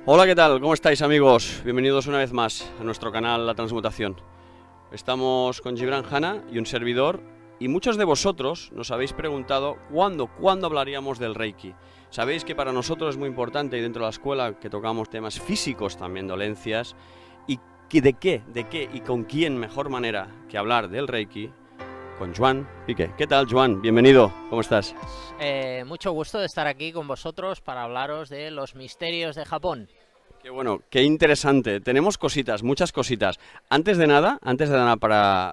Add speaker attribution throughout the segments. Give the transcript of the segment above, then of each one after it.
Speaker 1: Hola, ¿qué tal? ¿Cómo estáis, amigos? Bienvenidos una vez más a nuestro canal La Transmutación. Estamos con Gibran Hanna y un servidor, y muchos de vosotros nos habéis preguntado cuándo hablaríamos del Reiki. Sabéis que para nosotros es muy importante, y dentro de la escuela, que tocamos temas físicos, también dolencias, y de qué y con quién mejor manera que hablar del Reiki con Joan Piqué. ¿Qué tal, Joan? Bienvenido, ¿cómo estás?
Speaker 2: Mucho gusto de estar aquí con vosotros para hablaros de los misterios de Japón.
Speaker 1: Qué bueno, qué interesante. Tenemos cositas, muchas cositas. Antes de nada,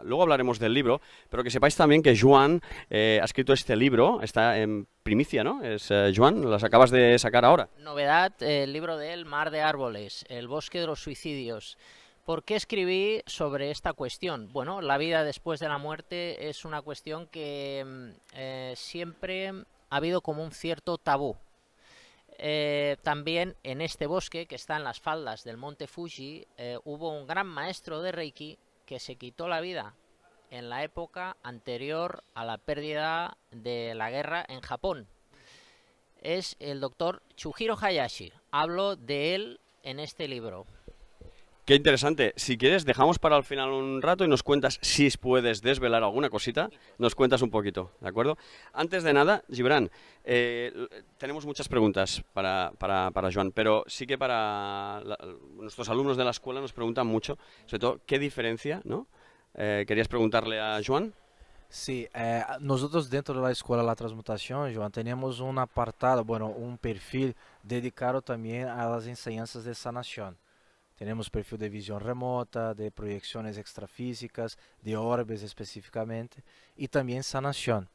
Speaker 1: luego hablaremos del libro, pero que sepáis también que Joan ha escrito este libro, está en primicia, ¿no? Joan, las acabas de sacar ahora.
Speaker 2: Novedad, el libro de El mar de árboles, el bosque de los suicidios. ¿Por qué escribí sobre esta cuestión? Bueno, la vida después de la muerte es una cuestión que siempre ha habido como un cierto tabú. También en este bosque, que está en las faldas del monte Fuji, hubo un gran maestro de Reiki que se quitó la vida en la época anterior a la pérdida de la guerra en Japón. Es el doctor Chujiro Hayashi. Hablo de él en este libro.
Speaker 1: Qué interesante. Si quieres, dejamos para el final un rato y nos cuentas, si puedes desvelar alguna cosita, nos cuentas un poquito, ¿de acuerdo? Antes de nada, Gibran, tenemos muchas preguntas para Joan, pero sí que nuestros alumnos de la escuela nos preguntan mucho, sobre todo, ¿qué diferencia, no? ¿Querías preguntarle a Joan?
Speaker 3: Sí, nosotros dentro de la Escuela La Transmutación, Joan, tenemos un apartado, bueno, un perfil dedicado también a las enseñanzas de sanación. Tenemos perfil de visión remota, de proyecciones extrafísicas, de orbes específicamente, y también sanación.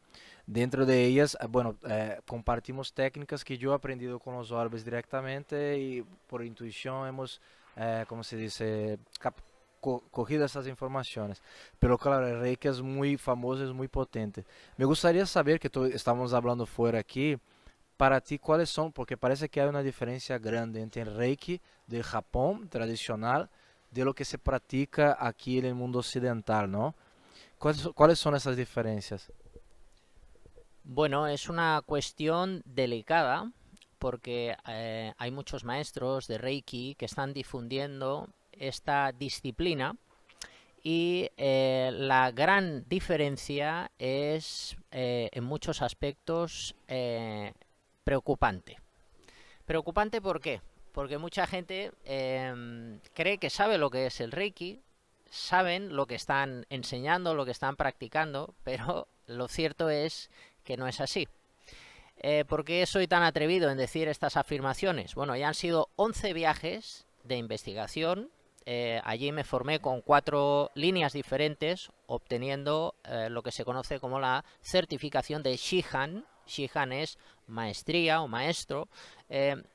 Speaker 3: Dentro de ellas, bueno, compartimos técnicas que yo he aprendido con los orbes directamente y por intuición hemos, ¿cómo se dice?, cogido essas informações. Pero claro, el Reiki es muy famoso, es muy potente. Me gustaría saber, que estamos hablando fuera aquí, para ti, ¿cuáles son? Porque parece que hay una diferencia grande entre el Reiki del Japón tradicional de lo que se practica aquí en el mundo occidental, ¿no? ¿Cuáles son esas diferencias?
Speaker 2: Bueno, es una cuestión delicada porque hay muchos maestros de Reiki que están difundiendo esta disciplina y la gran diferencia es en muchos aspectos preocupante. ¿Preocupante por qué? Porque mucha gente cree que sabe lo que es el Reiki, saben lo que están enseñando, lo que están practicando, pero lo cierto es que no es así. ¿Por qué soy tan atrevido en decir estas afirmaciones? Bueno, ya han sido 11 viajes de investigación. Allí me formé con 4 líneas diferentes, obteniendo lo que se conoce como la certificación de Shihan. Shihan es maestría o maestro.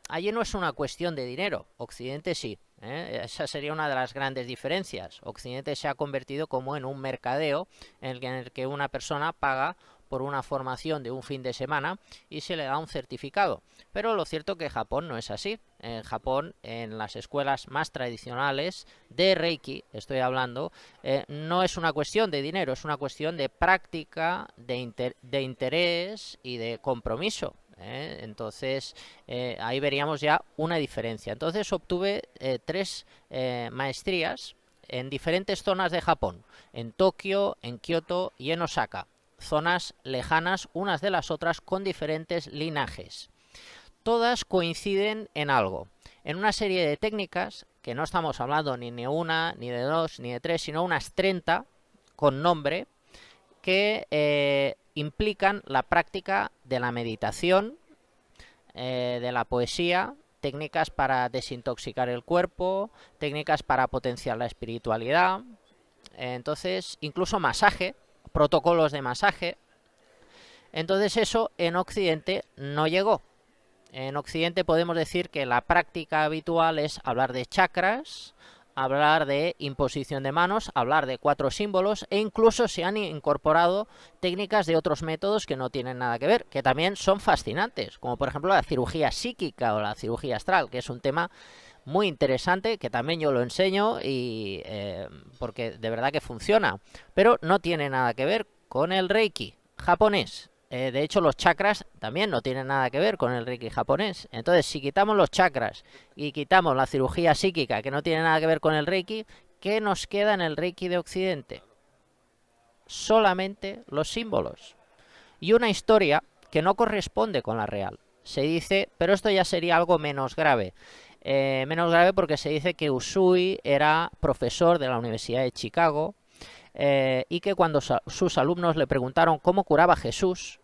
Speaker 2: Allí no es una cuestión de dinero, Occidente sí. Esa sería una de las grandes diferencias. Occidente se ha convertido como en un mercadeo en el que una persona paga por una formación de un fin de semana y se le da un certificado. Pero lo cierto es que Japón no es así. En Japón, en las escuelas más tradicionales de Reiki, estoy hablando, no es una cuestión de dinero, es una cuestión de práctica, de interés y de compromiso. Entonces ahí veríamos ya una diferencia. Entonces obtuve 3 maestrías en diferentes zonas de Japón, en Tokio, en Kioto y en Osaka, zonas lejanas unas de las otras con diferentes linajes. Todas coinciden en algo, en una serie de técnicas, que no estamos hablando ni de una, ni de dos, ni de tres, sino unas 30 con nombre, que implican la práctica de la meditación, de la poesía, técnicas para desintoxicar el cuerpo, técnicas para potenciar la espiritualidad, entonces incluso masaje, protocolos de masaje. Entonces eso en Occidente no llegó. En Occidente podemos decir que la práctica habitual es hablar de chakras, hablar de imposición de manos, hablar de 4 símbolos, e incluso se han incorporado técnicas de otros métodos que no tienen nada que ver, que también son fascinantes, como por ejemplo la cirugía psíquica o la cirugía astral, que es un tema muy interesante, que también yo lo enseño y porque de verdad que funciona, pero no tiene nada que ver con el Reiki japonés. De hecho, los chakras también no tienen nada que ver con el Reiki japonés. Entonces, si quitamos los chakras y quitamos la cirugía psíquica, que no tiene nada que ver con el Reiki, ¿qué nos queda en el Reiki de Occidente? Solamente los símbolos. Y una historia que no corresponde con la real. Se dice, pero esto ya sería algo menos grave. Menos grave porque se dice que Usui era profesor de la Universidad de Chicago y que cuando sus alumnos le preguntaron cómo curaba Jesús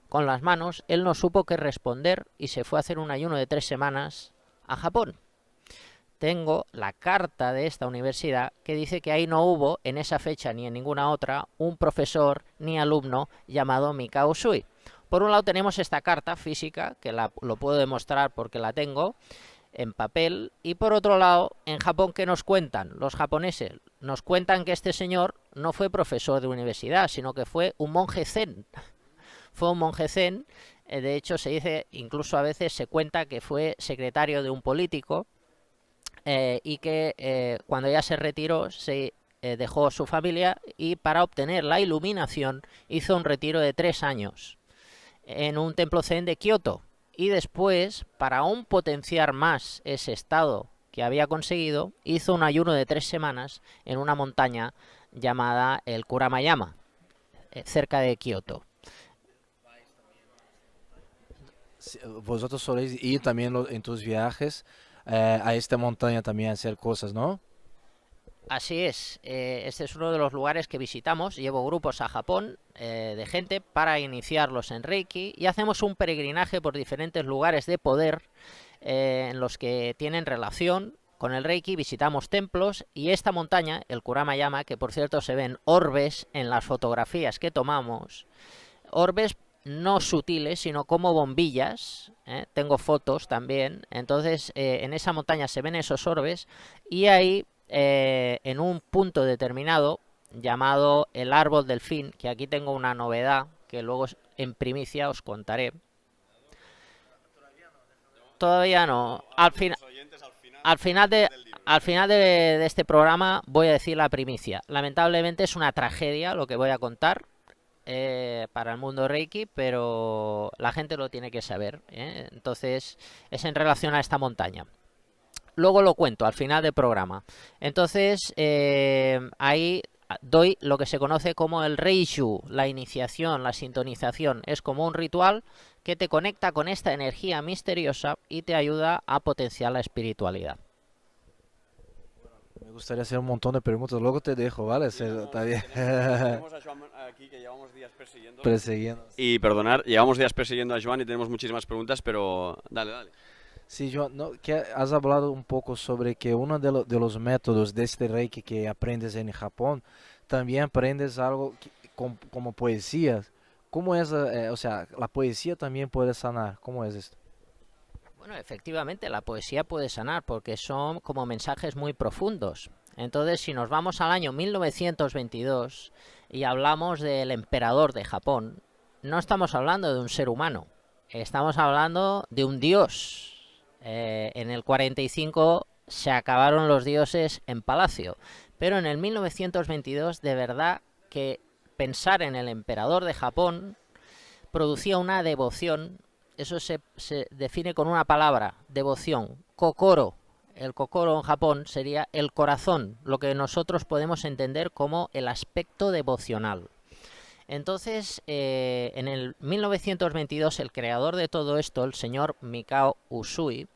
Speaker 2: con las manos, él no supo qué responder y se fue a hacer un ayuno de 3 semanas a Japón. Tengo la carta de esta universidad que dice que ahí no hubo, en esa fecha ni en ninguna otra, un profesor ni alumno llamado Mikao Usui. Por un lado tenemos esta carta física, que lo puedo demostrar porque la tengo en papel, y por otro lado, en Japón, ¿qué nos cuentan los japoneses? Nos cuentan que este señor no fue profesor de universidad, sino que fue un monje zen. Fue un monje zen, de hecho se dice, incluso a veces se cuenta que fue secretario de un político y que cuando ya se retiró se dejó su familia y para obtener la iluminación hizo un retiro de 3 años en un templo zen de Kioto. Y después, para aún potenciar más ese estado que había conseguido, hizo un ayuno de 3 semanas en una montaña llamada el Kuramayama, cerca de Kioto.
Speaker 3: Vosotros soléis ir también en tus viajes a esta montaña también a hacer cosas, ¿no?
Speaker 2: Así es, este es uno de los lugares que visitamos. Llevo grupos a Japón de gente para iniciarlos en Reiki y hacemos un peregrinaje por diferentes lugares de poder en los que tienen relación con el Reiki. Visitamos templos y esta montaña, el Kuramayama, que por cierto se ven orbes en las fotografías que tomamos, orbes no sutiles, sino como bombillas, tengo fotos también. Entonces en esa montaña se ven esos orbes y ahí en un punto determinado llamado el árbol del fin, que aquí tengo una novedad que luego en primicia os contaré. Todavía no. Al final de este programa voy a decir la primicia. Lamentablemente es una tragedia lo que voy a contar para el mundo Reiki, pero la gente lo tiene que saber, entonces es en relación a esta montaña. Luego lo cuento al final del programa. Entonces ahí doy lo que se conoce como el Reishu, la iniciación, la sintonización. Es como un ritual que te conecta con esta energía misteriosa y te ayuda a potenciar la espiritualidad.
Speaker 3: Me gustaría hacer un montón de preguntas, luego te dejo, ¿vale? Está bien.
Speaker 1: Tenemos a Joan aquí que llevamos días
Speaker 3: Persiguiendo.
Speaker 1: Y perdonar, llevamos días persiguiendo a Joan y tenemos muchísimas preguntas, pero dale.
Speaker 3: Sí, Joan, ¿no? Que has hablado un poco sobre que uno de los métodos de este Reiki que aprendes en Japón, también aprendes algo como poesías. ¿Cómo es, o sea, la poesía también puede sanar? ¿Cómo es esto?
Speaker 2: Bueno, efectivamente, la poesía puede sanar porque son como mensajes muy profundos. Entonces, si nos vamos al año 1922 y hablamos del emperador de Japón, no estamos hablando de un ser humano, estamos hablando de un dios. En el 45 se acabaron los dioses en palacio, pero en el 1922 de verdad que pensar en el emperador de Japón producía una devoción. Eso se define con una palabra, devoción, kokoro. El kokoro en Japón sería el corazón, lo que nosotros podemos entender como el aspecto devocional. Entonces, en el 1922, el creador de todo esto, el señor Mikao Usui,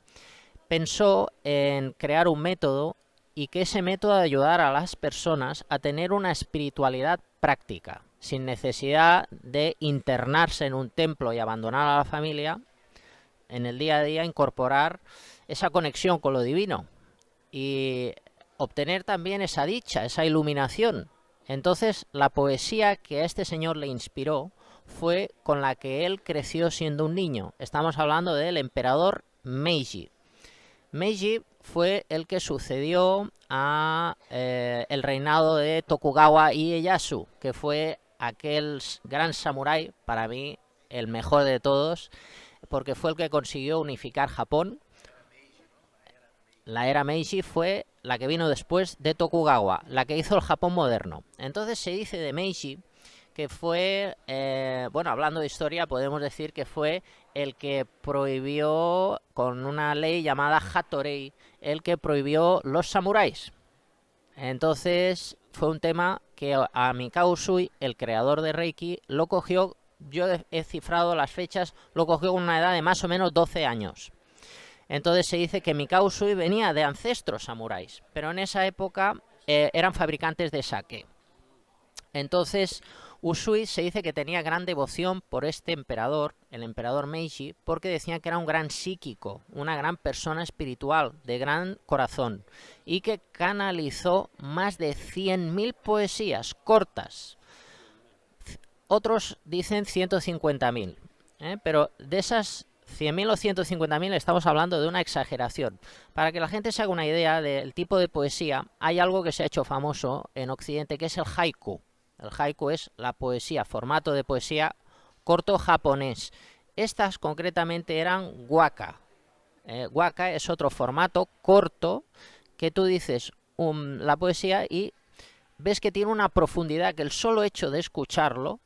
Speaker 2: pensó en crear un método y que ese método ayudara a las personas a tener una espiritualidad práctica, sin necesidad de internarse en un templo y abandonar a la familia. En el día a día incorporar esa conexión con lo divino y obtener también esa dicha, esa iluminación. Entonces la poesía que a este señor le inspiró fue con la que él creció siendo un niño. Estamos hablando del emperador Meiji. Meiji fue el que sucedió a el reinado de Tokugawa Ieyasu, que fue aquel gran samurái, para mí el mejor de todos, porque fue el que consiguió unificar Japón. La era Meiji fue la que vino después de Tokugawa, la que hizo el Japón moderno. Entonces se dice de Meiji que fue, bueno, hablando de historia, podemos decir que fue el que prohibió, con una ley llamada Hattorei, el que prohibió los samuráis. Entonces fue un tema que a Mikao Usui, el creador de Reiki, lo cogió, yo he cifrado las fechas, lo cogió con una edad de más o menos 12 años. Entonces se dice que Mikao Usui venía de ancestros samuráis, pero en esa época eran fabricantes de sake. Entonces Usui se dice que tenía gran devoción por este emperador, el emperador Meiji, porque decían que era un gran psíquico, una gran persona espiritual, de gran corazón, y que canalizó más de 100.000 poesías cortas. Otros dicen 150.000, pero de esas 100.000 o 150.000 estamos hablando de una exageración. Para que la gente se haga una idea del tipo de poesía, hay algo que se ha hecho famoso en Occidente, que es el haiku. El haiku es la poesía, formato de poesía corto japonés. Estas concretamente eran waka. Waka es otro formato corto que tú dices la poesía y ves que tiene una profundidad que el solo hecho de escucharlo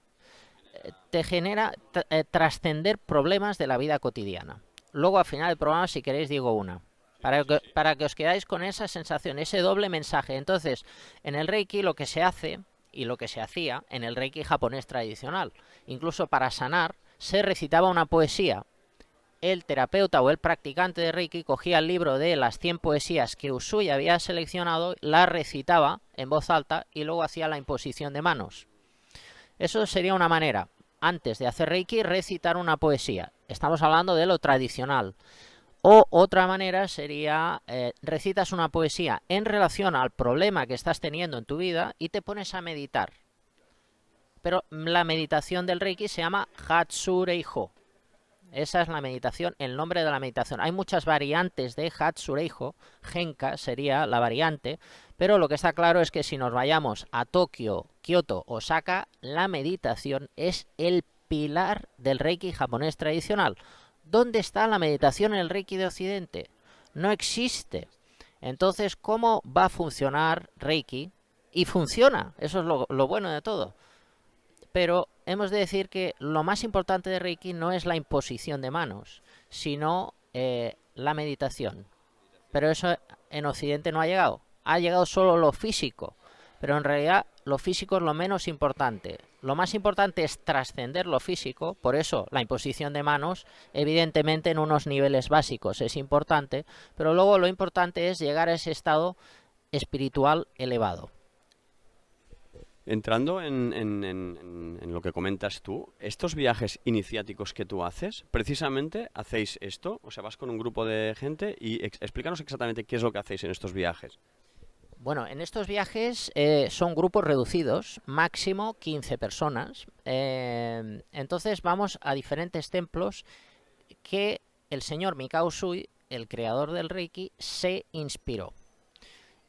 Speaker 2: te genera trascender problemas de la vida cotidiana. Luego al final del programa, si queréis, digo una. Para que os quedáis con esa sensación, ese doble mensaje. Entonces, en el Reiki lo que se hace y lo que se hacía en el Reiki japonés tradicional, incluso para sanar, se recitaba una poesía. El terapeuta o el practicante de Reiki cogía el libro de las 100 poesías que Usui había seleccionado, la recitaba en voz alta y luego hacía la imposición de manos. Eso sería una manera, antes de hacer Reiki, recitar una poesía. Estamos hablando de lo tradicional. O otra manera sería, recitas una poesía en relación al problema que estás teniendo en tu vida y te pones a meditar. Pero la meditación del Reiki se llama Hatsureiho. Esa es la meditación, el nombre de la meditación. Hay muchas variantes de Hatsureiho, Genka sería la variante, pero lo que está claro es que si nos vayamos a Tokio, Kioto, Osaka, la meditación es el pilar del Reiki japonés tradicional. ¿Dónde está la meditación en el Reiki de Occidente? No existe. Entonces, ¿cómo va a funcionar Reiki? Y funciona, eso es lo bueno de todo. Pero hemos de decir que lo más importante de Reiki no es la imposición de manos, sino la meditación. Pero eso en Occidente no ha llegado. Ha llegado solo lo físico. Pero en realidad lo físico es lo menos importante. Lo más importante es trascender lo físico, por eso la imposición de manos, evidentemente en unos niveles básicos es importante, pero luego lo importante es llegar a ese estado espiritual elevado.
Speaker 1: Entrando en lo que comentas tú, estos viajes iniciáticos que tú haces, precisamente hacéis esto, o sea, vas con un grupo de gente y explícanos exactamente qué es lo que hacéis en estos viajes.
Speaker 2: Bueno, en estos viajes son grupos reducidos, máximo 15 personas. Entonces vamos a diferentes templos que el señor Mikao Usui, el creador del Reiki, se inspiró.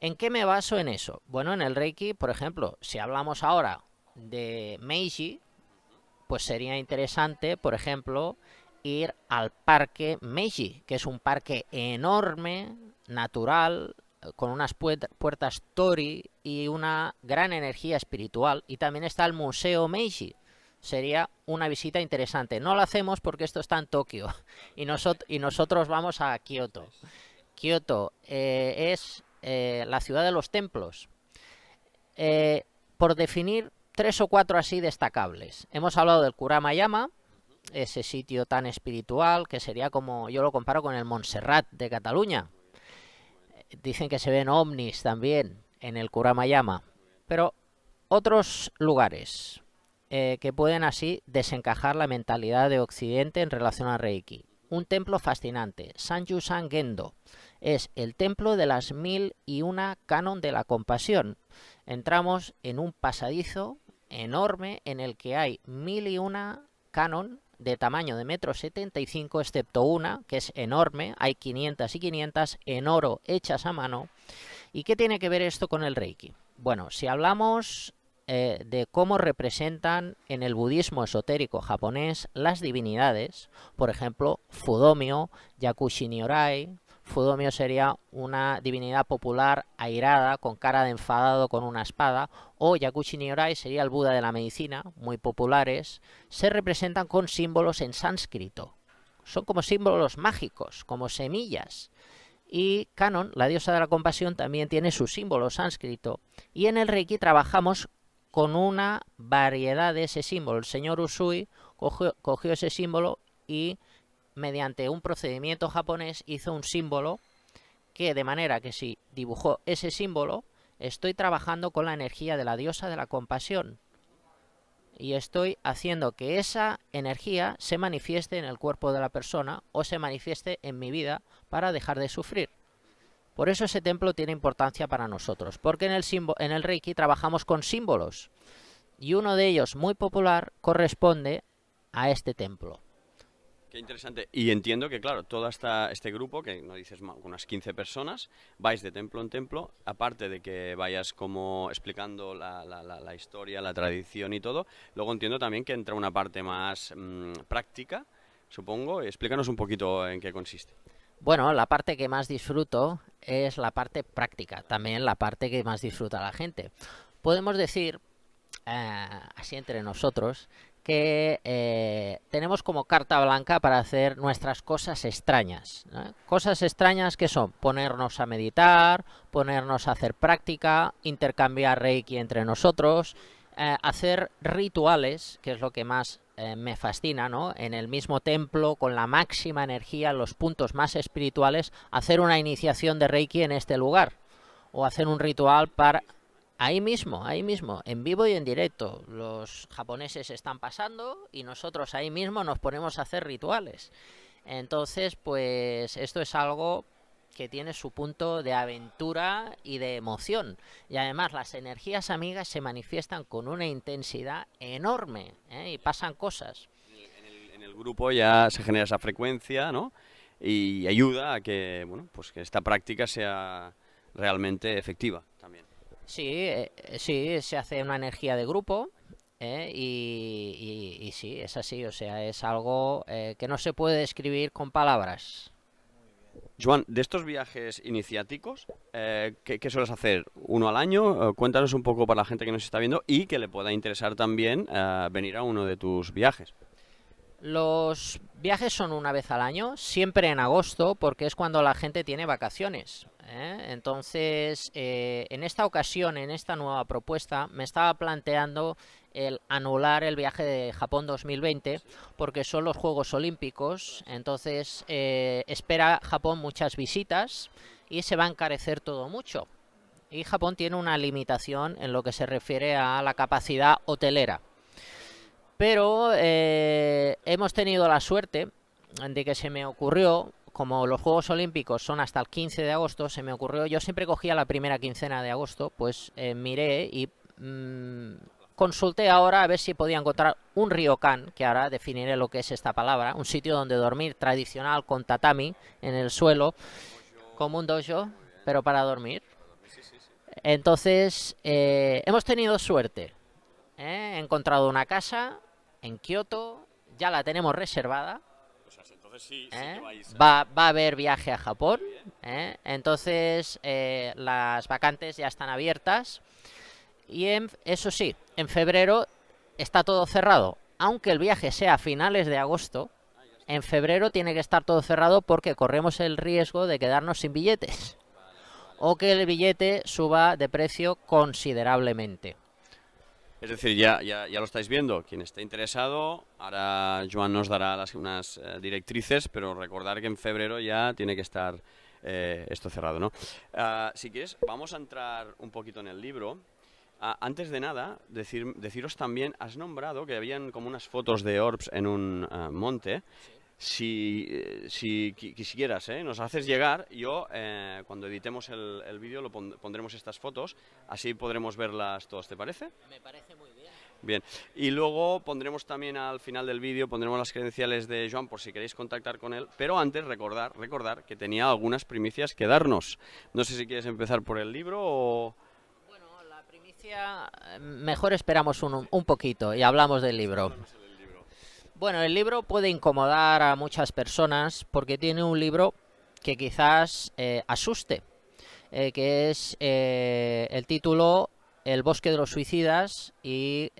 Speaker 2: ¿En qué me baso en eso? Bueno, en el Reiki, por ejemplo, si hablamos ahora de Meiji, pues sería interesante, por ejemplo, ir al parque Meiji, que es un parque enorme, natural, con unas puertas Tori y una gran energía espiritual. Y también está el Museo Meiji. Sería una visita interesante. No lo hacemos porque esto está en Tokio y nosotros vamos a Kioto. Kioto es la ciudad de los templos. Por definir 3 o 4 así destacables. Hemos hablado del Kuramayama, ese sitio tan espiritual que sería como, yo lo comparo con el Montserrat de Cataluña. Dicen que se ven ovnis también en el Kuramayama, pero otros lugares que pueden así desencajar la mentalidad de Occidente en relación a Reiki. Un templo fascinante, Sanjusan Gendo, es el templo de las 1001 canon de la compasión. Entramos en un pasadizo enorme en el que hay 1001 canon de tamaño de 1,75 m, excepto una, que es enorme, hay 500 y 500 en oro hechas a mano. ¿Y qué tiene que ver esto con el Reiki? Bueno, si hablamos de cómo representan en el budismo esotérico japonés las divinidades, por ejemplo, Fudomyo, Yakushi Nyorai, Fudomio sería una divinidad popular airada, con cara de enfadado con una espada, o Yakushi Nyorai sería el Buda de la medicina, muy populares, se representan con símbolos en sánscrito. Son como símbolos mágicos, como semillas. Y Kannon, la diosa de la compasión, también tiene su símbolo sánscrito. Y en el Reiki trabajamos con una variedad de ese símbolo. El señor Usui cogió ese símbolo y mediante un procedimiento japonés hizo un símbolo que, de manera que si dibujó ese símbolo, estoy trabajando con la energía de la diosa de la compasión y estoy haciendo que esa energía se manifieste en el cuerpo de la persona o se manifieste en mi vida para dejar de sufrir. Por eso ese templo tiene importancia para nosotros, porque en el Reiki trabajamos con símbolos y uno de ellos, muy popular, corresponde a este templo.
Speaker 1: Qué interesante. Y entiendo que, claro, todo este grupo, que no dices unas 15 personas, vais de templo en templo, aparte de que vayas como explicando la historia, la tradición y todo, luego entiendo también que entra una parte más práctica, supongo. Explícanos un poquito en qué consiste.
Speaker 2: Bueno, la parte que más disfruto es la parte práctica, también la parte que más disfruta la gente. Podemos decir, así entre nosotros, que tenemos como carta blanca para hacer nuestras cosas extrañas, ¿no? Cosas extrañas que son ponernos a meditar, ponernos a hacer práctica, intercambiar Reiki entre nosotros, hacer rituales, que es lo que más me fascina, ¿no? En el mismo templo, con la máxima energía, los puntos más espirituales, hacer una iniciación de Reiki en este lugar, o hacer un ritual para... Ahí mismo, en vivo y en directo. Los japoneses están pasando y nosotros ahí mismo nos ponemos a hacer rituales. Entonces, pues esto es algo que tiene su punto de aventura y de emoción. Y además las energías amigas se manifiestan con una intensidad enorme, y pasan cosas.
Speaker 1: En el grupo ya se genera esa frecuencia, ¿no? Y ayuda a que, bueno, pues que esta práctica sea realmente efectiva también.
Speaker 2: Sí, sí, se hace una energía de grupo, y sí, es así, o sea, es algo que no se puede describir con palabras.
Speaker 1: Joan, de estos viajes iniciáticos, ¿qué sueles hacer? ¿Uno al año? Cuéntanos un poco para la gente que nos está viendo y que le pueda interesar también venir a uno de tus viajes.
Speaker 2: Los viajes son una vez al año, siempre en agosto, porque es cuando la gente tiene vacaciones, ¿eh? Entonces, en esta ocasión, en esta nueva propuesta, me estaba planteando el anular el viaje de Japón 2020, porque son los Juegos Olímpicos. Entonces, espera Japón muchas visitas y se va a encarecer todo mucho. Y Japón tiene una limitación en lo que se refiere a la capacidad hotelera. Pero hemos tenido la suerte de que se me ocurrió, como los Juegos Olímpicos son hasta el 15 de agosto, se me ocurrió, yo siempre cogía la primera quincena de agosto, pues miré y consulté ahora a ver si podía encontrar un ryokan, que ahora definiré lo que es esta palabra, un sitio donde dormir tradicional con tatami en el suelo, como un dojo, pero para dormir. Entonces, hemos tenido suerte. He encontrado una casa en Kioto, ya la tenemos reservada.
Speaker 1: Entonces sí que vais
Speaker 2: va a haber viaje a Japón, entonces las vacantes ya están abiertas y eso sí, en febrero está todo cerrado, aunque el viaje sea a finales de agosto. En febrero tiene que estar todo cerrado porque corremos el riesgo de quedarnos sin billetes o que el billete suba de precio considerablemente.
Speaker 1: Es decir, ya lo estáis viendo. Quien esté interesado, ahora Joan nos dará unas directrices, pero recordar que en febrero ya tiene que estar esto cerrado, ¿no? Si quieres, vamos a entrar un poquito en el libro. Antes de nada, deciros también, has nombrado que habían como unas fotos de orbs en un monte. Si quisieras, nos haces llegar, yo cuando editemos el vídeo pondremos estas fotos, así podremos verlas todos, ¿te parece?
Speaker 2: Me parece muy bien.
Speaker 1: Bien, y luego pondremos también al final del vídeo, pondremos las credenciales de Joan por si queréis contactar con él, pero antes recordar que tenía algunas primicias que darnos. No sé si quieres empezar por el libro o...
Speaker 2: Bueno, la primicia, mejor esperamos un poquito y hablamos del libro. Bueno, el libro puede incomodar a muchas personas porque tiene un libro que quizás asuste, que es el título El bosque de los suicidas y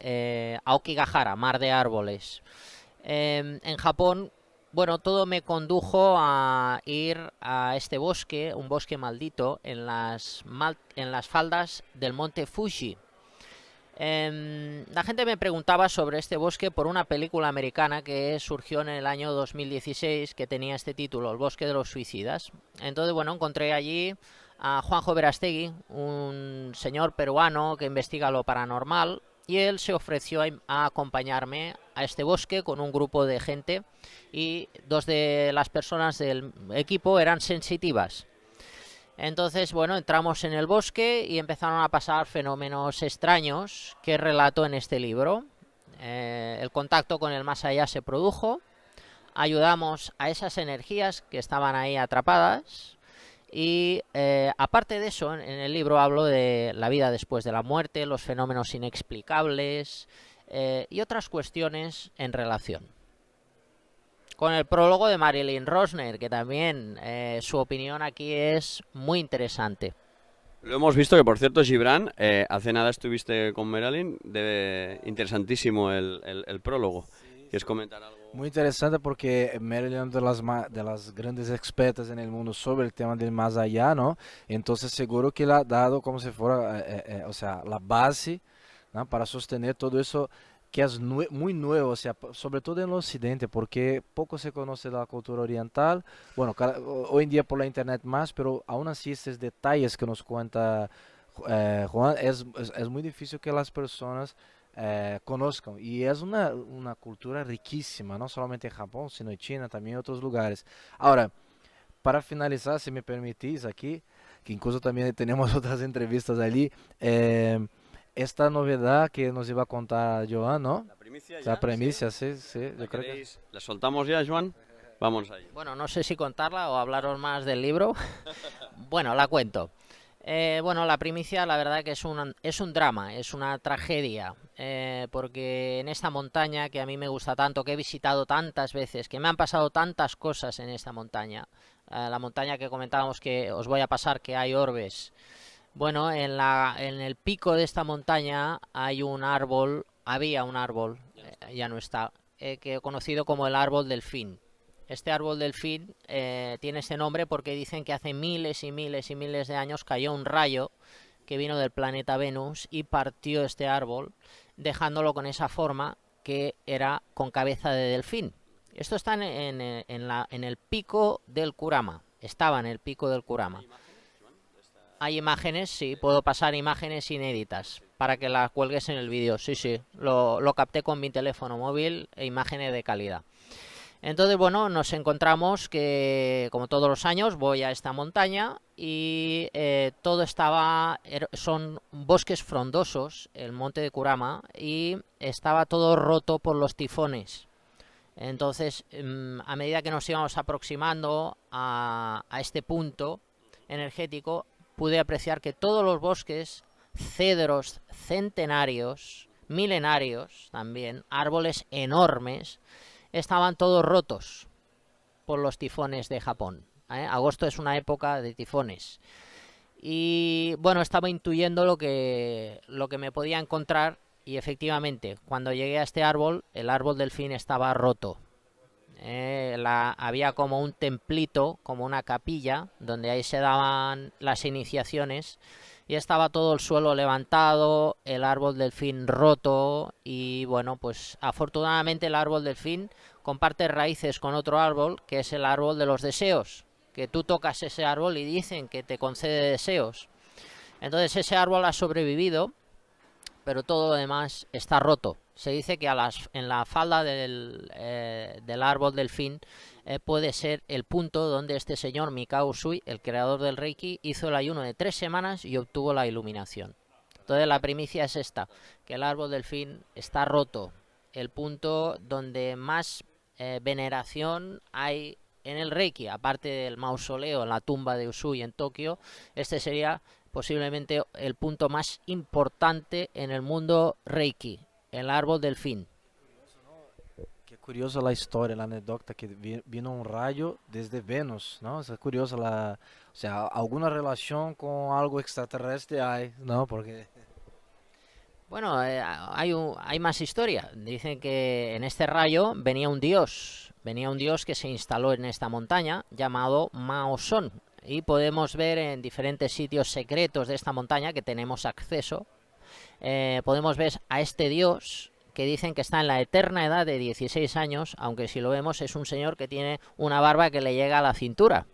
Speaker 2: Aokigahara, Mar de Árboles. En Japón, bueno, todo me condujo a ir a este bosque, un bosque maldito, en las faldas del monte Fuji. La gente me preguntaba sobre este bosque por una película americana que surgió en el año 2016 que tenía este título, El bosque de los suicidas. Entonces, bueno, encontré allí a Juanjo Verastegui, un señor peruano que investiga lo paranormal, y él se ofreció a acompañarme a este bosque con un grupo de gente, y dos de las personas del equipo eran sensitivas. Entonces, bueno, entramos en el bosque y empezaron a pasar fenómenos extraños que relato en este libro. El contacto con el más allá se produjo, ayudamos a esas energías que estaban ahí atrapadas y aparte de eso, en el libro hablo de la vida después de la muerte, los fenómenos inexplicables y otras cuestiones en relación. Con el prólogo de Marilyn Rosner, que también su opinión aquí es muy interesante.
Speaker 1: Lo hemos visto que, por cierto, Gibran, hace nada estuviste con Marilyn, interesantísimo el prólogo. ¿Quieres comentar algo?
Speaker 3: Muy interesante porque Marilyn es de las grandes expertas en el mundo sobre el tema del más allá, ¿no? Entonces seguro que le ha dado como si fuera, o sea, la base, ¿no? Para sostener todo eso que es muy nuevo, o sea, sobre todo en el occidente, porque poco se conoce de la cultura oriental. Bueno, hoy en día por la internet más, pero aún así estos detalles que nos cuenta Juan, es muy difícil que las personas conozcan. Y es una cultura riquísima, no solamente en Japón, sino en China, también en otros lugares. Ahora, para finalizar, si me permitís aquí, que incluso también tenemos otras entrevistas allí, esta novedad que nos iba a contar Joan, ¿no?
Speaker 1: La primicia
Speaker 3: La premisa, sí, sí, yo creo que...
Speaker 1: ¿La soltamos ya, Joan? Vamos ahí.
Speaker 2: Bueno, no sé si contarla o hablaros más del libro. Bueno, la cuento. Bueno, la primicia, la verdad que es un drama, es una tragedia, porque en esta montaña que a mí me gusta tanto, que he visitado tantas veces, que me han pasado tantas cosas en esta montaña, la montaña que comentábamos que os voy a pasar, que hay orbes. Bueno, en el pico de esta montaña hay un árbol, había un árbol, ya no está, conocido como el árbol delfín. Este árbol delfín tiene ese nombre porque dicen que hace miles y miles y miles de años cayó un rayo que vino del planeta Venus y partió este árbol, dejándolo con esa forma que era con cabeza de delfín. Esto está en el pico del Kurama, estaba en el pico del Kurama. Hay imágenes, sí, puedo pasar imágenes inéditas para que las cuelgues en el vídeo. Sí, sí, lo capté con mi teléfono móvil e imágenes de calidad. Entonces, bueno, nos encontramos que, como todos los años, voy a esta montaña y todo son bosques frondosos, el monte de Kurama, y estaba todo roto por los tifones. Entonces, a medida que nos íbamos aproximando a este punto energético, pude apreciar que todos los bosques, cedros centenarios, milenarios también, árboles enormes, estaban todos rotos por los tifones de Japón. Agosto es una época de tifones. Y bueno, estaba intuyendo lo que me podía encontrar, y efectivamente, cuando llegué a este árbol, el árbol delfín estaba roto. Había como un templito, como una capilla, donde ahí se daban las iniciaciones, y estaba todo el suelo levantado, el árbol delfín roto, y bueno, pues afortunadamente el árbol delfín comparte raíces con otro árbol, que es el árbol de los deseos, que tú tocas ese árbol y dicen que te concede deseos. Entonces ese árbol ha sobrevivido, pero todo lo demás está roto. Se dice que en la falda del árbol delfín puede ser el punto donde este señor Mikao Usui, el creador del Reiki, hizo el ayuno de 3 semanas y obtuvo la iluminación. Entonces la primicia es esta, que el árbol delfín está roto, el punto donde más veneración hay en el Reiki, aparte del mausoleo en la tumba de Usui en Tokio. Este sería posiblemente el punto más importante en el mundo Reiki, el árbol delfín.
Speaker 3: curiosa la historia, la anécdota que vino un rayo desde Venus, ¿no? Es curiosa o sea, alguna relación con algo extraterrestre hay, ¿no? Porque
Speaker 2: Bueno, hay más historia. Dicen que en este rayo venía un dios que se instaló en esta montaña llamado Maosón. Y podemos ver en diferentes sitios secretos de esta montaña que tenemos acceso, podemos ver a este dios que dicen que está en la eterna edad de 16 años, aunque si lo vemos es un señor que tiene una barba que le llega a la cintura.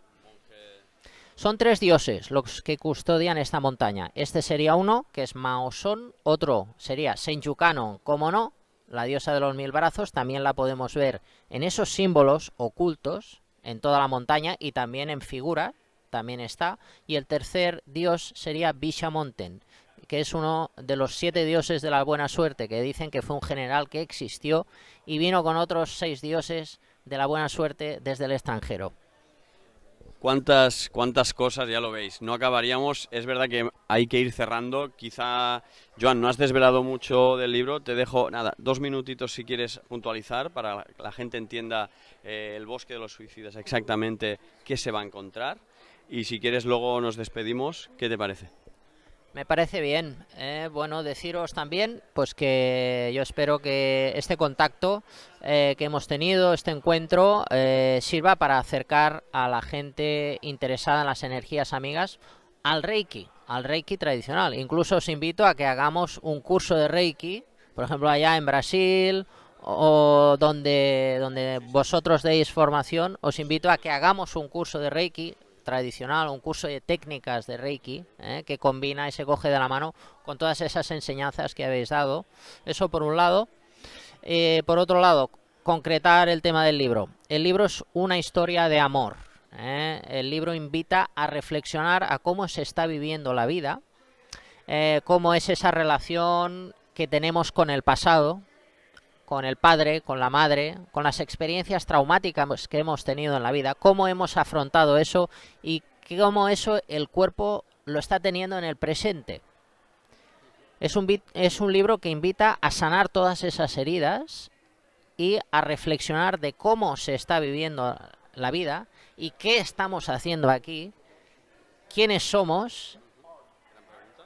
Speaker 2: Son 3 dioses los que custodian esta montaña. Este sería uno, que es Maosón. Otro sería Senjucano, como no, la diosa de los 1000 brazos. También la podemos ver en esos símbolos ocultos en toda la montaña y también en figura, también está. Y el tercer dios sería Bishamonten, que es uno de los 7 dioses de la buena suerte, que dicen que fue un general que existió y vino con otros 6 dioses de la buena suerte desde el extranjero.
Speaker 1: ¿Cuántas cosas, ya lo veis? No acabaríamos, es verdad que hay que ir cerrando. Quizá, Joan, no has desvelado mucho del libro, te dejo, nada, 2 minutitos si quieres puntualizar para que la gente entienda el bosque de los suicidas, exactamente qué se va a encontrar. Y si quieres luego nos despedimos, ¿qué te parece?
Speaker 2: Me parece bien. Bueno, deciros también pues que yo espero que este contacto que hemos tenido, este encuentro, sirva para acercar a la gente interesada en las energías amigas al Reiki tradicional. Incluso os invito a que hagamos un curso de Reiki, por ejemplo allá en Brasil o donde vosotros deis formación. Os invito a que hagamos un curso de Reiki tradicional, un curso de técnicas de Reiki, que combina y se coge de la mano con todas esas enseñanzas que habéis dado. Eso por un lado. Por otro lado, concretar el tema del libro. El libro es una historia de amor. El libro invita a reflexionar a cómo se está viviendo la vida, cómo es esa relación que tenemos con el pasado, con el padre, con la madre, con las experiencias traumáticas que hemos tenido en la vida, cómo hemos afrontado eso y cómo eso el cuerpo lo está teniendo en el presente. Es un libro que invita a sanar todas esas heridas y a reflexionar de cómo se está viviendo la vida y qué estamos haciendo aquí, quiénes somos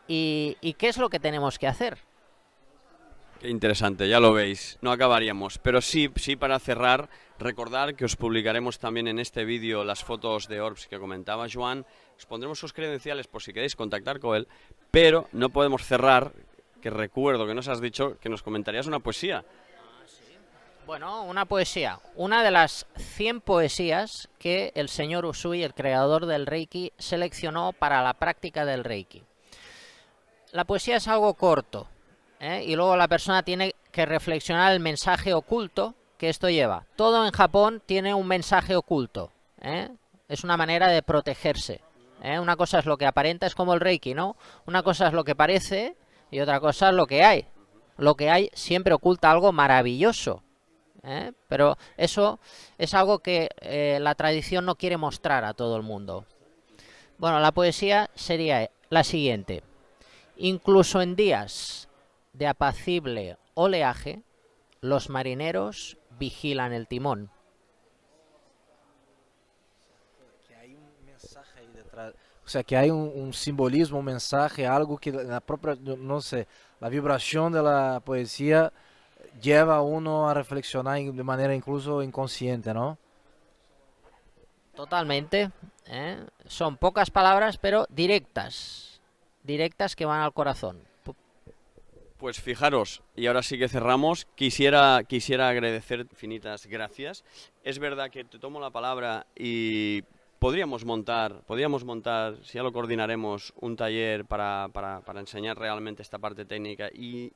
Speaker 2: y qué es lo que tenemos que hacer.
Speaker 1: Qué interesante, ya lo veis, no acabaríamos, pero sí para cerrar, recordar que os publicaremos también en este vídeo las fotos de Orbs que comentaba Joan, os pondremos sus credenciales por si queréis contactar con él, pero no podemos cerrar, que recuerdo que nos has dicho que nos comentarías una poesía.
Speaker 2: Bueno, una poesía, una de las 100 poesías que el señor Usui, el creador del Reiki, seleccionó para la práctica del Reiki. La poesía es algo corto, y luego la persona tiene que reflexionar el mensaje oculto que esto lleva. Todo en Japón tiene un mensaje oculto, es una manera de protegerse. Una cosa es lo que aparenta, es como el Reiki, ¿no? Una cosa es lo que parece y otra cosa es lo que hay. Lo que hay siempre oculta algo maravilloso, pero eso es algo que la tradición no quiere mostrar a todo el mundo. Bueno, la poesía sería la siguiente. Incluso en días de apacible oleaje, los marineros vigilan el timón.
Speaker 3: Que hay un mensaje ahí detrás. O sea, que hay un simbolismo, un mensaje, algo que la propia, no sé, la vibración de la poesía lleva a uno a reflexionar de manera incluso inconsciente, ¿no?
Speaker 2: Totalmente. Son pocas palabras, pero directas que van al corazón.
Speaker 1: Pues fijaros, y ahora sí que cerramos, quisiera agradecer infinitas gracias. Es verdad que te tomo la palabra y podríamos montar, si ya lo coordinaremos, un taller para enseñar realmente esta parte técnica y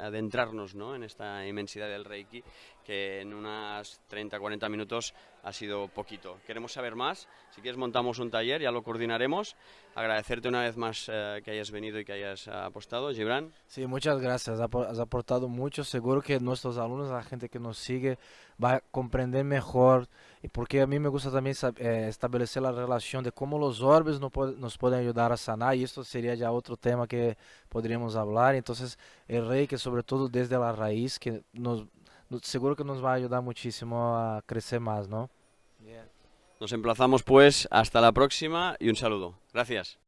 Speaker 1: adentrarnos, ¿no?, en esta inmensidad del Reiki, que en unas 30-40 minutos ha sido poquito. Queremos saber más, si quieres montamos un taller, ya lo coordinaremos. Agradecerte una vez más que hayas venido y que hayas apostado, Gibran.
Speaker 3: Sí, muchas gracias, has aportado mucho, seguro que nuestros alumnos, la gente que nos sigue, va a comprender mejor, y porque a mí me gusta también establecer la relación de cómo los orbes nos pueden ayudar a sanar, y esto sería ya otro tema que podríamos hablar. Entonces el Reiki, sobre todo desde la raíz, que nos seguro que nos va a ayudar muchísimo a crecer más, ¿no?
Speaker 1: Nos emplazamos pues hasta la próxima y un saludo. Gracias.